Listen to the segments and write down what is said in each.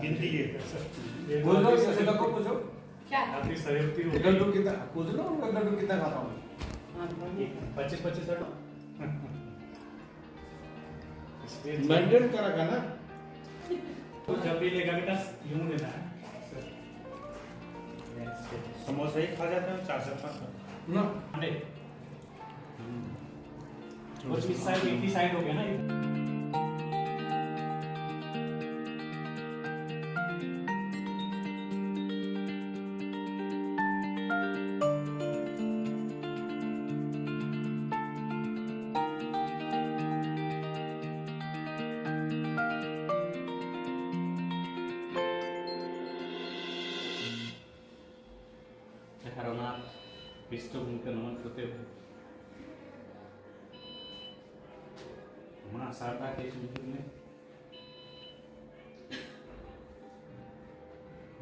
गिनती है। बोल लो कैसे लगो पूछो क्या आपकी सहयोगी हो लड्डू कितना पूछ लो लड्डू कितना खाता हूँ 25-25 मेंटेन करा ना तो जब भी लेगा बेटा यूं लेना है। समोसा ही खा जाते हैं 4-5 ना अंडे। और इस साइड एक ही साइड हो गया ना ये। हरनाथ पृष्ठभूमि का नमन करते हुए मां शारदा के मंदिर में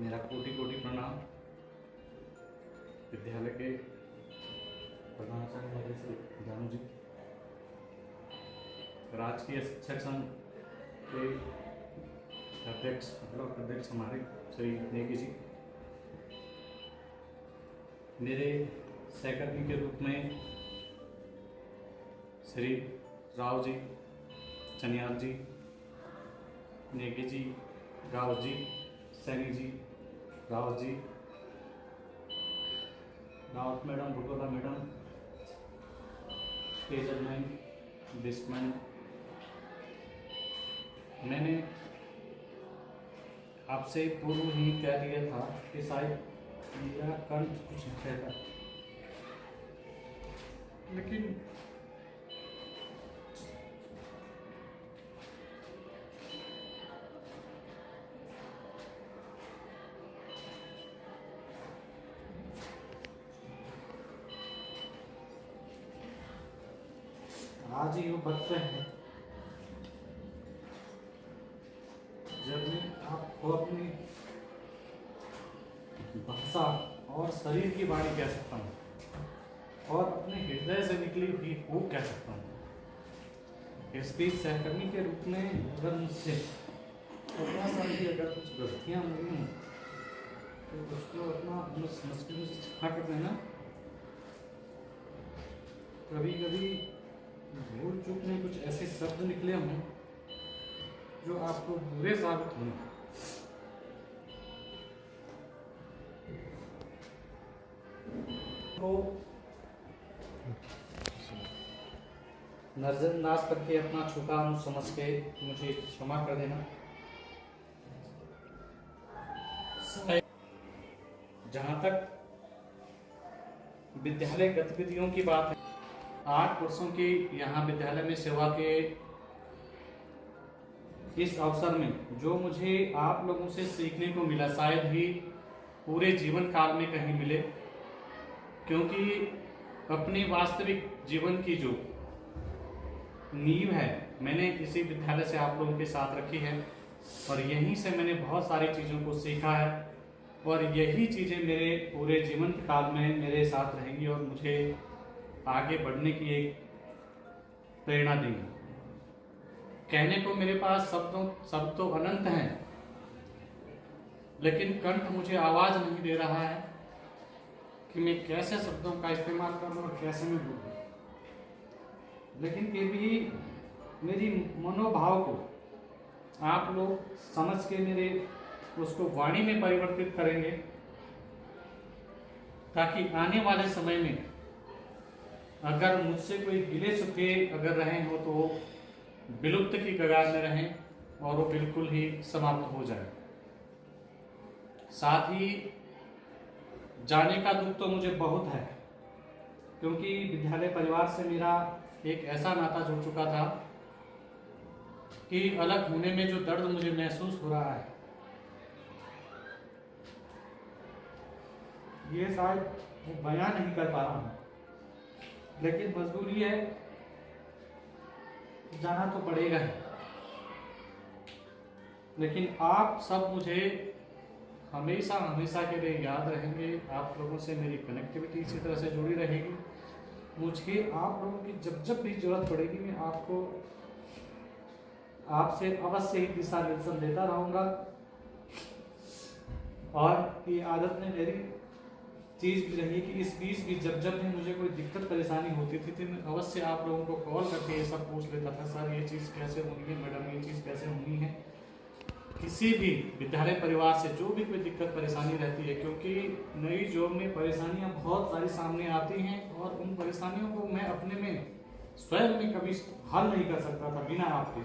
मेरा कोटि कोटि प्रणाम। विद्यालय के प्रधानाचार्य श्री जानू जी, राजकीय शिक्षक संघ के अध्यक्ष मतलब अध्यक्ष हमारे श्री नेगी जी, मेरे सहकर्मी के रूप में Shri Rao ji, Chaniyal ji, Negi ji, Rao ji, Saini ji, Rawat ji, Rawat madam, Bhutola madam, Tejal ma'am, Bisman, मैंने आपसे पूर्व ही कह दिया था कि शायद मेरा कंठ कुछ रहता, लेकिन आज ये वक्त है जब मैं आपको अपनी भाषा और शरीर की वाणी कह सकता हूँ और अपने हृदय से निकली हुई खूब कह सकता हूँ। इस बीच सहकर्मी के रूप में अगर मुझसे अपना सारी अगर कुछ गलतियाँ हुई हों तो उसको अपना मुश्किल से क्षमा कर देना। कभी कभी भूल चूक में कुछ ऐसे शब्द निकले हों जो आपको बुरे साबित हों, को नजरअंदाज करके अपना छोटा मुँह समझ के मुझे क्षमा कर देना। जहाँ तक विद्यालय गतिविधियों की बात है, 8 वर्षों की यहाँ विद्यालय में सेवा के इस अवसर में जो मुझे आप लोगों से सीखने को मिला शायद ही पूरे जीवन काल में कहीं मिले, क्योंकि अपने वास्तविक जीवन की जो नींव है मैंने इसी विद्यालय से आप लोगों के साथ रखी है और यहीं से मैंने बहुत सारी चीज़ों को सीखा है और यही चीज़ें मेरे पूरे जीवन काल में मेरे साथ रहेंगी और मुझे आगे बढ़ने की एक प्रेरणा देंगी। कहने को मेरे पास शब्द तो अनंत हैं, लेकिन कंठ मुझे आवाज़ नहीं दे रहा है कि मैं कैसे शब्दों का इस्तेमाल करूं और कैसे मैं बोलूं। लेकिन फिर भी मेरी मनोभाव को आप लोग समझ के मेरे उसको वाणी में परिवर्तित करेंगे ताकि आने वाले समय में अगर मुझसे कोई गिले शिकवे अगर रहे हो तो वो विलुप्त की कगार में रहें और वो बिल्कुल ही समाप्त हो जाए। साथ ही जाने का दुख तो मुझे बहुत है, क्योंकि विद्यालय परिवार से मेरा एक ऐसा नाता जुड़ चुका था कि अलग होने में जो दर्द मुझे महसूस हो रहा है ये शायद बयां नहीं कर पा रहा हूँ, लेकिन मजबूरी है, जाना तो पड़ेगा ही। लेकिन आप सब मुझे हमेशा हमेशा के लिए याद रहेंगे। आप लोगों से मेरी कनेक्टिविटी इसी तरह से जुड़ी रहेगी। मुझे आप लोगों की जब जब भी जरूरत पड़ेगी मैं आपको आपसे अवश्य ही दिशा निर्देशन देता रहूँगा और ये आदत में मेरी चीज़ भी रही कि इस बीच भी जब जब भी मुझे कोई दिक्कत परेशानी होती थी तो मैं अवश्य आप लोगों को कॉल करके ये सब पूछ लेता था, सर ये चीज़ कैसे होनी है, मैडम ये चीज़ कैसे होनी है। किसी भी विद्यालय परिवार से जो भी कोई दिक्कत परेशानी रहती है, क्योंकि नई जॉब में परेशानियां बहुत सारी सामने आती हैं और उन परेशानियों को मैं अपने में स्वयं में कभी हल नहीं कर सकता था बिना आपके।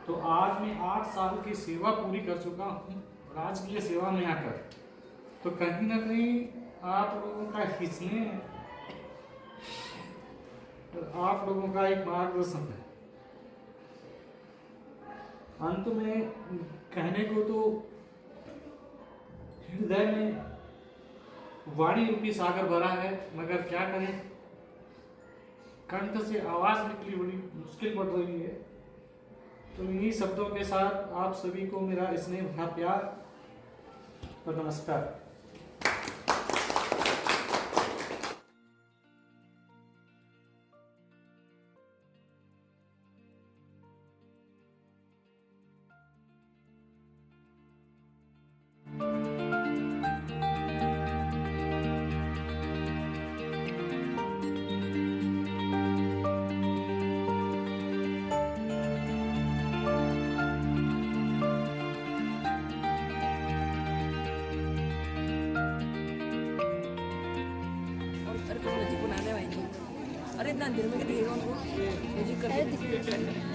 तो आज मैं 8 साल की सेवा पूरी कर चुका हूँ राजकीय सेवा में आकर, तो कहीं ना कहीं आप लोगों का हिस्से आप लोगों का एक मार्गदर्शन है। अंत में कहने को तो हृदय में वाणी रूपी सागर भरा है, मगर क्या करें, कंठ से आवाज निकली बड़ी मुश्किल पड़ रही है। तो इन्हीं शब्दों के साथ आप सभी को मेरा स्नेह भरा प्यार और नमस्कार। अरे इतना अंधेरे में क्या देखेगा उनको म्यूजिक कर